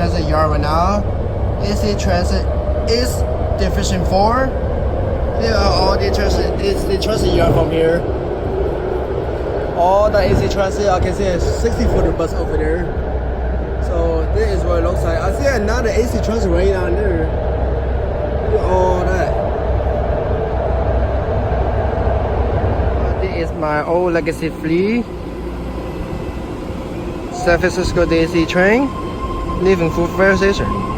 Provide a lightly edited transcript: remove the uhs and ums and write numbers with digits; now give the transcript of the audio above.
transit yard right now. AC transit is division 4. Here are all the transit. It's the transit yard from here. All the AC transit, I can see a 60-footer bus over there. So this is what it looks like. I see another AC transit right down there. Look at all that. This is my old legacy fleet. San Francisco DC train leaving Fruitvale station.